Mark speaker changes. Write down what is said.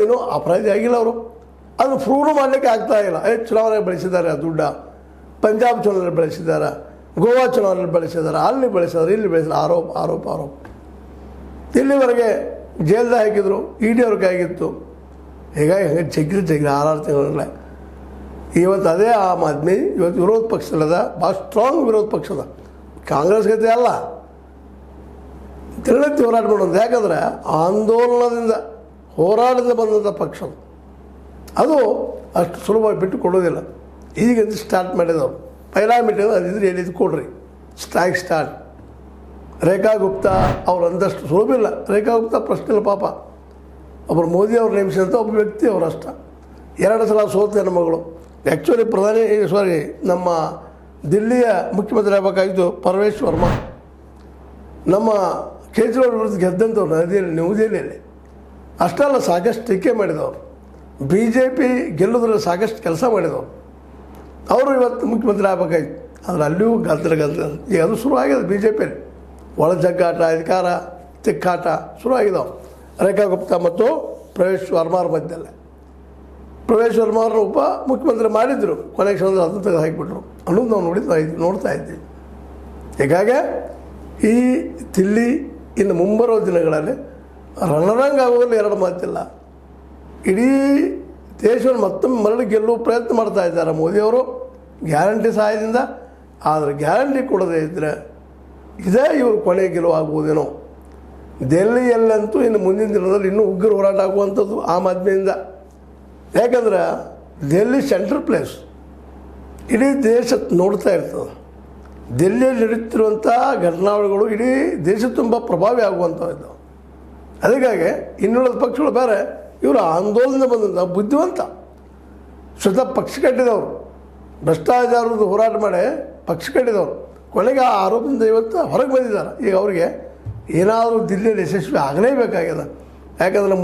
Speaker 1: ಇನ್ನೂ ಅಪರಾಧಿ ಆಗಿಲ್ಲ ಅವರು. ಅದನ್ನು ಪ್ರೂವ್ ಮಾಡಲಿಕ್ಕೆ ಆಗ್ತಾಯಿಲ್ಲ. ಚುನಾವಣೆ ಬಳಸಿದ್ದಾರೆ ಆ ದುಡ್ಡ, ಪಂಜಾಬ್ ಚುನಾವಣೆ ಬಳಸಿದ್ದಾರೆ, ಗೋವಾ ಚುನಾವಣೆ ಬಳಸಿದ್ದಾರೆ, ಅಲ್ಲಿ ಬಳಸಿದ್ದಾರೆ, ಇಲ್ಲಿ ಬಳಸಿದ್ದಾರೆ. ಆರೋಪ ಆರೋಪ ಆರೋಪ. ಇಲ್ಲಿವರೆಗೆ ಜೈಲ್ದಾಗ ಹಾಕಿದ್ರು, ಇ.ಡಿ ಅವ್ರಿಗೆ ಆಗಿತ್ತು. ಹೀಗಾಗಿ ಹಂಗೆ ಜಗ್ಗಿರಿ 6 ತಿಂಗಳಲ್ಲೇ ಇವತ್ತು ಅದೇ ಆಮ್ ಆದ್ಮಿ ಇವತ್ತು ವಿರೋಧ ಪಕ್ಷದಲ್ಲದ, ಭಾಳ ಸ್ಟ್ರಾಂಗ್ ವಿರೋಧ ಪಕ್ಷದ. ಕಾಂಗ್ರೆಸ್ ಗತಿ ಅಲ್ಲ, ದಿನನಿತ್ಯ ಹೋರಾಟ ಮಾಡೋದು. ಯಾಕಂದರೆ ಆಂದೋಲನದಿಂದ ಹೋರಾಟದಿಂದ ಬಂದಂಥ ಪಕ್ಷ ಅದು ಅಷ್ಟು ಸುಲಭವಾಗಿ ಬಿಟ್ಟು ಕೊಡೋದಿಲ್ಲ. ಈಗಂತ ಸ್ಟಾರ್ಟ್ ಮಾಡಿದವರು ಪೈಲಾ ಮೀಟಿಂಗ್ ಅದಿದ್ರೆ ಹೇಳಿದ್ದು ಕೊಡ್ರಿ, ಸ್ಟ್ರೈಕ್ ಸ್ಟಾರ್ಟ್. ರೇಖಾ ಗುಪ್ತಾ ಅವ್ರು ಅಂದಷ್ಟು ಸುಲಭ ಇಲ್ಲ. ರೇಖಾ ಗುಪ್ತಾ ಪ್ರಶ್ನೆ ಇಲ್ಲ ಪಾಪ, ಒಬ್ಬರು ಮೋದಿ ಅವ್ರು ನೇಮಿಸಿದಂಥ ಒಬ್ಬ ವ್ಯಕ್ತಿ ಅವರಷ್ಟ. 2 ಸಲ ಸೋತ ಹೆಣ್ಮಗಳು. ಆ್ಯಕ್ಚುಲಿ ನಮ್ಮ ದಿಲ್ಲಿಯ ಮುಖ್ಯಮಂತ್ರಿ ಆಗಬೇಕಾಗಿದ್ದು ಪರಮೇಶ್ ವರ್ಮಾ. ನಮ್ಮ ಕೇಜ್ರಿವಾಲ್ ವಿರುದ್ಧ ಗೆದ್ದಂಥವ್ರು ನ್ಯೂ ದೆಹಲಿಯಲ್ಲಿ. ಅಷ್ಟೆಲ್ಲ ಸಾಕಷ್ಟು ಟೀಕೆ ಮಾಡಿದವರು. BJP ಗೆಲ್ಲೋದ್ರಲ್ಲಿ ಸಾಕಷ್ಟು ಕೆಲಸ ಮಾಡಿದವರು. ಅವರು ಇವತ್ತು ಮುಖ್ಯಮಂತ್ರಿ ಆಗಬೇಕಾಗಿತ್ತು. ಆದರೆ ಅಲ್ಲಿಯೂ ಗದ್ದಲ ಈಗ ಅದು ಶುರುವಾಗಿದೆ. BJPಯಲ್ಲಿ ಒಳ ಜಗ್ಗಾಟ, ಅಧಿಕಾರ ತಿಕ್ಕಾಟ ಶುರುವಾಗಿದ್ದಾವೆ. ರೇಖಾ ಗುಪ್ತಾ ಮತ್ತು ಪ್ರವೇಶ್ ವರ್ಮಾರ ಮಧ್ಯದಲ್ಲೇ. ಪ್ರವೇಶ್ ವರ್ಮಾರನ್ನ ಉಪ ಮುಖ್ಯಮಂತ್ರಿ ಮಾಡಿದ್ರು, ಕೊನೆಗೆ ಕ್ಷಣದಲ್ಲಿ ಅದನ್ನು ತೆಗೆದು ಹಾಕಿಬಿಟ್ರು ಅನ್ನೋದು ನಾವು ನೋಡ್ತಾ ಇದ್ದೀವಿ. ಹೀಗಾಗಿ ಈ ದಿಲ್ಲಿ ಇನ್ನು ಮುಂಬರುವ ದಿನಗಳಲ್ಲಿ ರಣರಂಗ ಆಗೋದ್ರಲ್ಲಿ 2 ಮಾತಿಲ್ಲ. ಇಡೀ ದೇಶವನ್ನು ಮತ್ತೊಮ್ಮೆ ಮರಳಿ ಗೆಲ್ಲುವ ಪ್ರಯತ್ನ ಮಾಡ್ತಾ ಇದ್ದಾರೆ ಮೋದಿಯವರು ಗ್ಯಾರಂಟಿ ಸಹಾಯದಿಂದ. ಆದರೆ ಗ್ಯಾರಂಟಿ ಕೊಡದೇ ಇದ್ದರೆ ಇದೇ ಇವರು ಕೊನೆ ಗೆಲುವು ಆಗ್ಬೋದೇನೋ. ದೆಹಲಿಯಲ್ಲಂತೂ ಇನ್ನು ಮುಂದಿನ ದಿನದಲ್ಲಿ ಇನ್ನೂ ಉಗ್ರ ಹೋರಾಟ ಆಗುವಂಥದ್ದು ಆಮ್ ಆದ್ಮಿಯಿಂದ. ಯಾಕಂದ್ರೆ ದೆಹಲಿ ಸೆಂಟ್ರಲ್ ಪ್ಲೇಸ್, ಇಡೀ ದೇಶ ನೋಡ್ತಾ ಇರ್ತದೆ. ದೆಹಲಿಯಲ್ಲಿ ನಡೀತಿರುವಂಥ ಘಟನಾವಳಿಗಳು ಇಡೀ ದೇಶ ತುಂಬ ಪ್ರಭಾವಿ ಆಗುವಂಥವು ಇದ್ದಾವೆ. ಅದಕ್ಕಾಗಿ ಇನ್ನುಳಿದ ಪಕ್ಷಗಳು ಬೇರೆ, ಇವರು ಆಂದೋಲನ ಬಂದಂಥ ಬುದ್ಧಿವಂತ ಸ್ವತಃ ಪಕ್ಷ ಕಟ್ಟಿದವರು, ಭ್ರಷ್ಟಾಚಾರದ ಹೋರಾಟ ಮಾಡಿ ಪಕ್ಷ ಕಟ್ಟಿದವರು. ಕೊನೆಗೆ ಆ ಆರೋಪದಿಂದ ಇವತ್ತು ಹೊರಗೆ ಬಂದಿದ್ದಾರೆ. ಈಗ ಅವರಿಗೆ ಏನಾದರೂ ದಿಲ್ಲಿಯಲ್ಲಿ ಯಶಸ್ವಿ ಆಗಲೇಬೇಕಾಗಿದೆ. ಯಾಕಂದರೆ